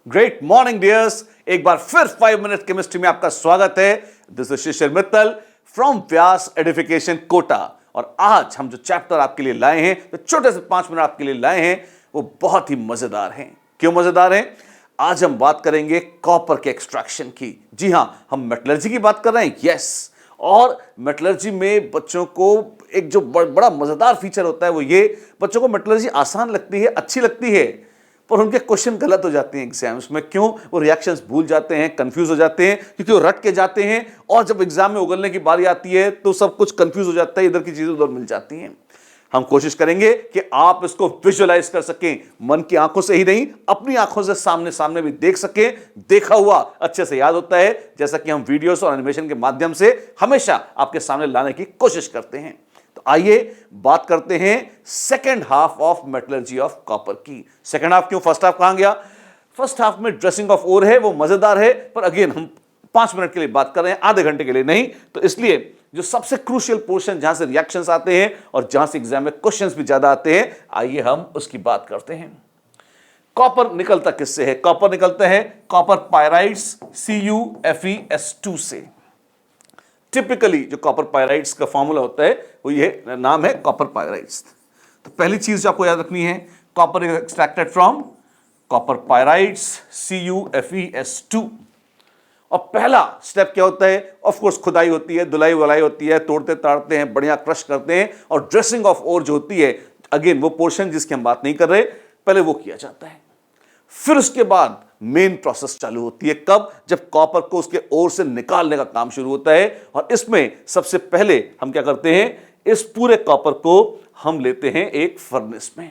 Great morning dears, एक बार फिर 5 minute chemistry में आपका स्वागत है। This is Shishir Mittal from Vyas edification Kota. और आज हम जो चैप्टर आपके लिए लाए हैं, तो छोटे से 5 मिनट आपके लिए लाए हैं, वो बहुत ही मजेदार हैं। क्यों मजेदार हैं? आज हम बात करेंगे कॉपर के एक्सट्रैक्शन की। जी हां, हम मेटलर्जी की बात कर रहे हैं। यस, और मेटलर्जी में बच्चों को एक जो बड़ा मजेदार फीचर होता है वो ये, बच्चों को मेटलर्जी आसान लगती है, अच्छी लगती है, पर उनके क्वेश्चन गलत हो जाते हैं एग्जाम्स में। क्यों? वो रिएक्शंस भूल जाते हैं, कंफ्यूज हो जाते हैं, क्योंकि वो रट के जाते हैं और जब एग्जाम में उगलने की बारी आती है तो सब कुछ कंफ्यूज हो जाता है, इधर की चीजें उधर मिल जाती हैं। हम कोशिश करेंगे कि आप इसको विजुअलाइज कर सकें, मन की आंखों से ही नहीं, अपनी आंखों से सामने सामने भी देख सकें। देखा हुआ अच्छे से याद होता है, जैसा कि हम वीडियोस और एनिमेशन के माध्यम से हमेशा आपके सामने लाने की कोशिश करते हैं। तो आइए बात करते हैं second half of metallurgy of copper की। सेकेंड हाफ क्यों? फर्स्ट हाफ कहां गया? फर्स्ट हाफ में ड्रेसिंग ऑफ ओर है, वो मजेदार है, पर अगेन हम 5 मिनट के लिए बात कर रहे हैं, आधे घंटे के लिए नहीं। तो इसलिए जो सबसे क्रूशियल पोर्शन, जहां से रिएक्शंस आते हैं और जहां से एग्जाम में क्वेश्चंस भी ज्यादा आते हैं, आइए हम उसकी बात करते हैं। कॉपर निकलता किससे है? कॉपर निकलता है कॉपर पायराइड्स CuFeS2 से। टिपिकली जो कॉपर पायराइड्स का फॉर्मूला होता है वो ये नाम है, कॉपर पायराइड्स। तो पहली चीज जो आपको याद रखनी है, copper is extracted from copper pyrites CuFeS2। और पहला स्टेप क्या होता है? ऑफ कोर्स खुदाई होती है, धुलाई वुलाई होती है, तोड़ते ताड़ते हैं, बढ़िया क्रश करते हैं, और ड्रेसिंग ऑफ ओर जो होती है, अगेन वो पोर्शन जिसकी हम बात नहीं कर रहे, पहले वो किया जाता है। फिर उसके बाद मेन प्रोसेस चालू होती है। कब? जब कॉपर को उसके ओर से निकालने का काम शुरू होता है। और इसमें सबसे पहले हम क्या करते हैं, इस पूरे कॉपर को हम लेते हैं एक फर्नेस में।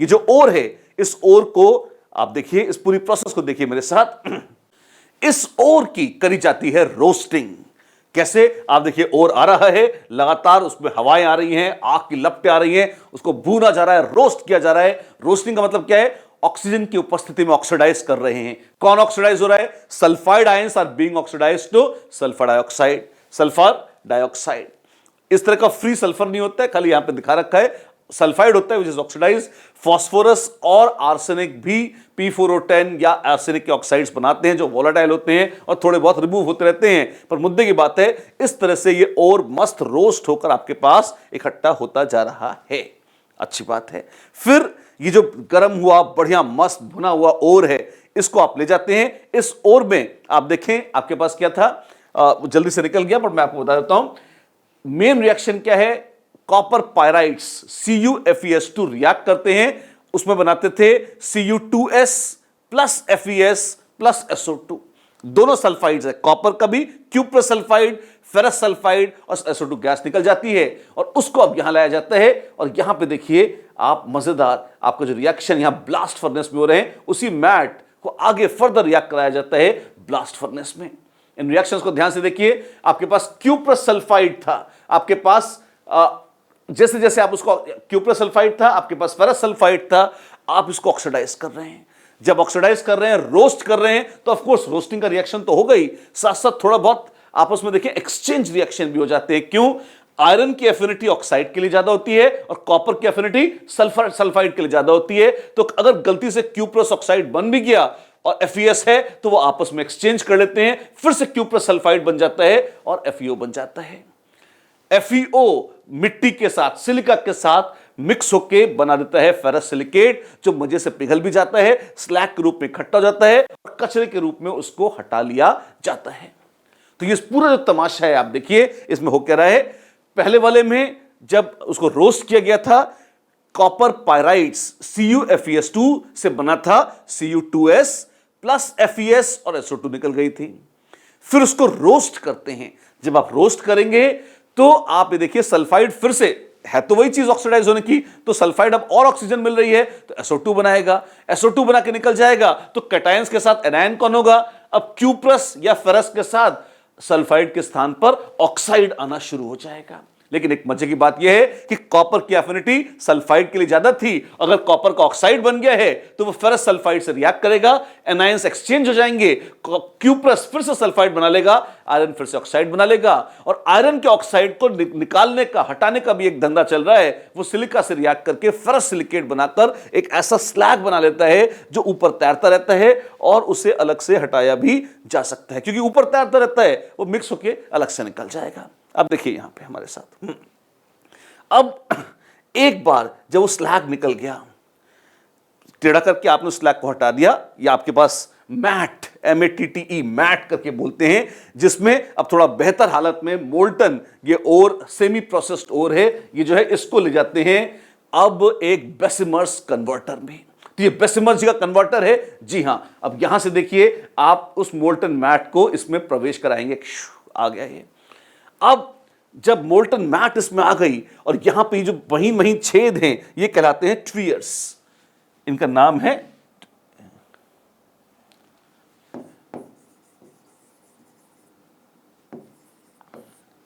ये जो ओर है, इस ओर को आप देखिए, इस पूरी प्रोसेस को देखिए मेरे साथ। इस ओर की करी जाती है रोस्टिंग। कैसे? आप देखिए, ओर आ रहा है, लगातार उसमें हवाएं आ रही हैं, आग की लपटें आ रही हैं, उसको भूना जा रहा है, रोस्ट किया जा रहा है। रोस्टिंग का मतलब क्या है? ऑक्सीजन की उपस्थिति में ऑक्सीडाइज कर रहे हैं। कौन ऑक्सीडाइज हो रहा है? Sulphide ions are being oxidised to sulphur dioxide. Sulphur dioxide इस तरह का फ्री सल्फर नहीं होता है, खाली यहां पे दिखा रखा है, सल्फाइड होता है, विच इज ऑक्सीडाइज। फास्फोरस और आर्सेनिक भी P4O10 या आर्सेनिक के ऑक्साइड्स बनाते हैं, जो वोलेटाइल होते हैं और थोड़े बहुत रिमूव होते रहते हैं। पर मुद्दे की बात है, इस तरह से ये और मस्त रोस्ट होकर आपके पास इकट्ठा होता जा रहा है। अच्छी बात है। फिर ये जो गर्म हुआ, बढ़िया मस्त भुना हुआ ओर है, इसको आप ले जाते हैं। इस ओर में आप देखें, आपके पास क्या था, जल्दी से निकल गया, पर मैं आपको बता देता हूं। मेन रिएक्शन क्या है? कॉपर पायराइड्स CuFeS2 रिएक्ट करते हैं, उसमें बनाते थे Cu2S plus FeS plus SO2। दोनों सल्फाइड्स है, कॉपर का भी क्यूप्रस सल्फाइड, फेरस सल्फाइड और SO2 गैस निकल जाती है, और उसको अब यहां लाया जाता है। और यहां पे देखिए आप, मजेदार, आपका जो रिएक्शन यहां ब्लास्ट फर्नेस में हो रहे हैं, उसी मैट को आगे फर्दर रिएक्ट कराया जाता है ब्लास्ट फर्नेस में। इन रिएक्शंस को ध्यान से देखिए। आपके पास क्यूप्रस सल्फाइड था, आपके पास जैसे जैसे आप उसको, क्यूप्रस सल्फाइड था, आपके पास फेरस सल्फाइड था, आप इसको ऑक्सीडाइज कर रहे हैं। जब ऑक्सीडाइज कर रहे हैं, रोस्ट कर रहे हैं, तो ऑफ कोर्स रोस्टिंग का रिएक्शन तो हो गई, साथ साथ थोड़ा बहुत आपस में देखिए एक्सचेंज रिएक्शन भी हो जाते हैं। क्यों? आयरन की एफिनिटी ऑक्साइड के लिए ज्यादा होती है और कॉपर की एफिनिटी सल्फर सल्फाइड के लिए ज्यादा होती है। तो अगर गलती से क्यूप्रस ऑक्साइड बन भी गया और FeS है, तो वो आपस में एक्सचेंज कर लेते हैं, फिर से क्यूप्रस सल्फाइड बन जाता है और FeO बन जाता है। FeO मिट्टी के साथ, सिलिका के साथ मिक्स होके बना देता है फेरस सिलिकेट, जो मजे से पिघल भी जाता है, स्लैग के रूप में इकट्ठा हो जाता है और कचरे के रूप में उसको हटा लिया जाता है। तो ये पूरा जो तमाशा है, आप देखिए इसमें हो क्या रहा है। पहले वाले में जब उसको रोस्ट किया गया था, कॉपर पायराइड्स CuFeS2 से बना था Cu2S प्लस FeS और SO2 निकल गई थी। फिर उसको रोस्ट करते हैं। जब आप रोस्ट करेंगे तो आप ये देखिए, सल्फाइड फिर से है तो वही चीज ऑक्सीडाइज होने की, तो सल्फाइड अब और ऑक्सीजन मिल रही है तो SO2 बनाएगा, SO2 बना के निकल जाएगा, तो कैटायंस के साथ एनायन कौन होगा? अब क्यूप्रस या फेरस के साथ सल्फाइड के स्थान पर ऑक्साइड आना शुरू हो जाएगा। लेकिन एक मजे की बात यह है कि कॉपर की एफिनिटी सल्फाइड के लिए ज्यादा थी। अगर कॉपर का ऑक्साइड बन गया है तो वो फेरस सल्फाइड से रिएक्ट करेगा, एनायंस एक्सचेंज हो जाएंगे, क्यूप्रस फिर से सल्फाइड बना लेगा, आयरन फिर से ऑक्साइड बना लेगा। और आयरन के ऑक्साइड को निकालने का, हटाने का भी एक धंधा चल रहा है। वो सिलिका से रिएक्ट करके फेरस सिलिकेट बनाकर एक ऐसा स्लैग बना लेता है जो ऊपर तैरता रहता है और उसे अलग से हटाया भी जा सकता है, क्योंकि ऊपर तैरता रहता है, वो मिक्स होकर अलग से निकल जाएगा। अब देखिए यहां पे हमारे साथ, अब एक बार जब वो स्लैग निकल गया, टेढ़ा करके आपने स्लैग को हटा दिया, या आपके पास मैट, MATTE मैट करके बोलते हैं, जिसमें अब थोड़ा बेहतर हालत में मोल्टन ये ओर, सेमी प्रोसेस्ड ओर है, ये जो है इसको ले जाते हैं अब एक बेसिमर्स कन्वर्टर में। तो ये बेसिमर्स का कन्वर्टर है, जी हां। अब यहां से देखिए आप उस मोल्टन मैट को इसमें प्रवेश कराएंगे, आ गया ये। अब जब मोल्टन मैट इसमें आ गई और यहां पे जो महीन महीन छेद हैं, ये कहलाते हैं ट्वियर्स। इनका नाम है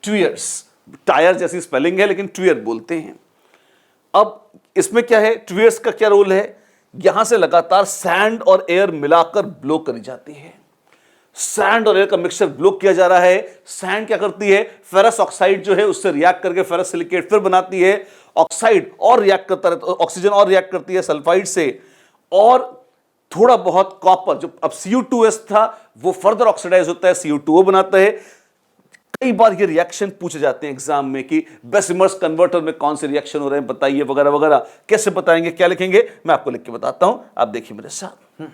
ट्वियर्स। टायर जैसी स्पेलिंग है लेकिन ट्वियर बोलते हैं। अब इसमें क्या है, ट्वियर्स का क्या रोल है, यहां से लगातार सैंड और एयर मिलाकर ब्लो करी जाती है। सैंड और एयर का मिक्सचर ब्लो किया जा रहा है। सैंड क्या करती है, फेरस ऑक्साइड जो है उससे रिएक्ट करके फेरस सिलिकेट फिर बनाती है। ऑक्साइड और रिएक्ट करता रहता है, ऑक्सीजन और रिएक्ट करती है सल्फाइड से, और थोड़ा बहुत कॉपर जो अब Cu2S था वो फर्दर ऑक्सीडाइज होता है, Cu2O बनाता है। कई बार ये रिएक्शन पूछे जाते हैं एग्जाम में कि बेसिमर्स कन्वर्टर में कौन से रिएक्शन हो रहे हैं बताइए, वगैरह वगैरह। कैसे बताएंगे, क्या लिखेंगे, मैं आपको लिख के बताता हूं, आप देखिए मेरे साथ।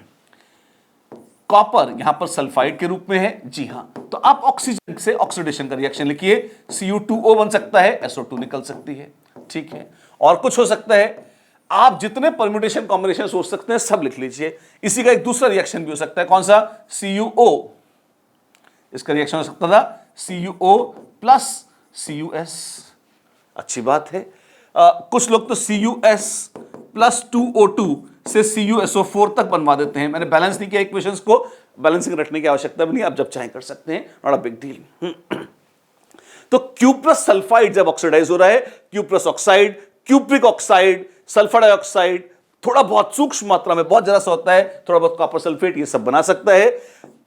कॉपर यहां पर सल्फाइड के रूप में है, जी हां। तो आप ऑक्सीजन से ऑक्सीडेशन का रिएक्शन लिखिए, Cu2O बन सकता है, SO2 निकल सकती है, ठीक है। और कुछ हो सकता है, आप जितने परम्यूटेशन कॉम्बिनेशन सोच सकते हैं सब लिख लीजिए। इसी का एक दूसरा रिएक्शन भी हो सकता है, कौन सा, CuO। इसका रिएक्शन हो सकता था CuO प्लस CuS, अच्छी बात है। कुछ लोग तो CuS प्लस 2O2 से CuSO4 तक बनवा देते हैं। मैंने बैलेंस नहीं किया इक्वेशंस को, बैलेंसिंग रखने की आवश्यकता भी नहीं, आप जब चाहें कर सकते हैं, नॉट अ बिग डील। तो क्यूप्रस सल्फाइड जब ऑक्सीडाइज हो रहा है, cuprous oxide, cupric oxide, sulphur dioxide, थोड़ा बहुत सूक्ष्म मात्रा में, बहुत जरा सा होता है, थोड़ा बहुत कॉपर सल्फेट, ये सब बना सकता है।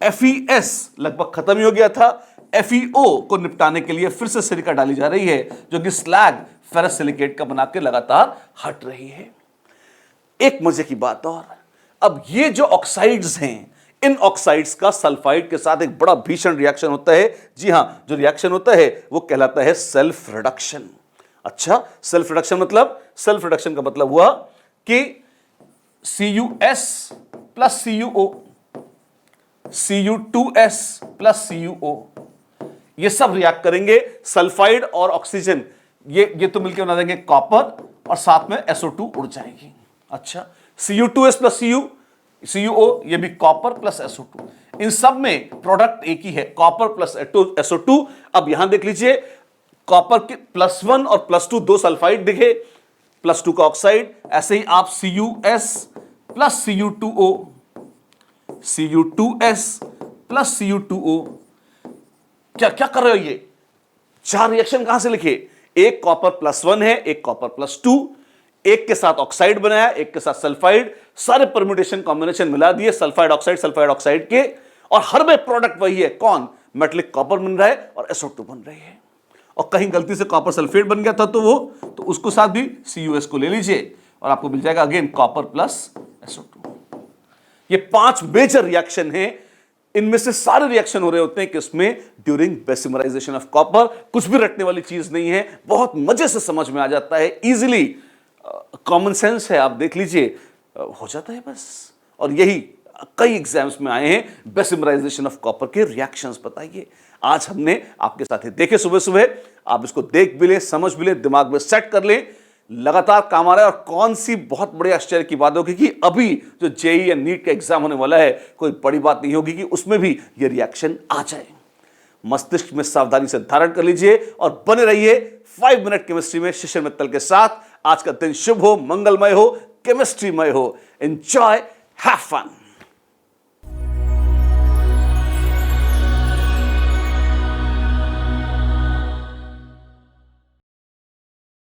FeS लगभग खत्म ही हो गया था। FeO को निपटाने के लिए फिर से सिलिका डाली जा रही है, जो कि स्लैग फेरस सिलिकेट का बना के लगातार हट रही है। एक मजे की बात और, अब ये जो ऑक्साइड्स हैं, इन ऑक्साइड्स का सल्फाइड के साथ एक बड़ा भीषण रिएक्शन होता है। जी हां, जो रिएक्शन होता है वो कहलाता है सेल्फ रिडक्शन। अच्छा, सेल्फ रिडक्शन मतलब, सेल्फ रिडक्शन का मतलब हुआ कि CuS plus CuO, Cu2S plus CuO, ये सब रिएक्ट करेंगे, सल्फाइड और ऑक्सीजन ये तो मिलकर बना देंगे कॉपर, और साथ में SO2 उड़ जाएगी। अच्छा, Cu2S प्लस CuO, ये भी कॉपर प्लस SO2, इन सब में प्रोडक्ट एक ही है, कॉपर प्लस SO2। अब यहां देख लीजिए, कॉपर के +1 और +2 दो सल्फाइड दिखे, +2 का ऑक्साइड। ऐसे ही आप CuS plus Cu2O, Cu2S plus Cu2O, क्या क्या कर रहे हो, ये चार रिएक्शन कहां से लिखे, एक कॉपर +1 है, एक कॉपर +2, एक के साथ ऑक्साइड बनाया, एक के साथ सल्फाइड, सारे परम्यूटेशन कॉम्बिनेशन मिला दिए सल्फाइड ऑक्साइड के, और हर में प्रोडक्ट वही है, कौन, मेटलिक कॉपर बन रहा है और SO2 बन रही है। और कहीं गलती से कॉपर सल्फेट बन गया था तो उसको साथ भी CuS को ले लीजिए और आपको मिल जाएगा अगेन कॉपर प्लस SO2। ये 5 मेजर रिएक्शन है, इनमें से सारे रिएक्शन हो रहे होते हैं किसमें, ड्यूरिंग बेसिमराइजेशन ऑफ कॉपर। कुछ भी रटने वाली चीज नहीं है, बहुत मजे से समझ में आ जाता है, इजीली, कॉमन सेंस है, आप देख लीजिए, हो जाता है बस। और यही कई एग्जाम्स में आए हैं, बेसिमराइजेशन ऑफ कॉपर के रिएक्शंस बताइए। आज हमने आपके साथ ही देखे सुबह सुबह, आप इसको देख भी लें, समझ भी लें, दिमाग में सेट कर लें, लगातार काम आ रहा है। और कौन सी बहुत बड़े आश्चर्य की बात होगी कि अभी जो जेईई या नीट का एग्जाम होने वाला है, कोई बड़ी बात नहीं होगी कि उसमें भी ये रिएक्शन आ जाए। मस्तिष्क में सावधानी से धारण कर लीजिए और बने रहिए 5 मिनट केमिस्ट्री में शिशिर मित्तल के साथ। आज का दिन शुभ हो, मंगलमय हो, केमिस्ट्रीमय हो। Enjoy, have fun.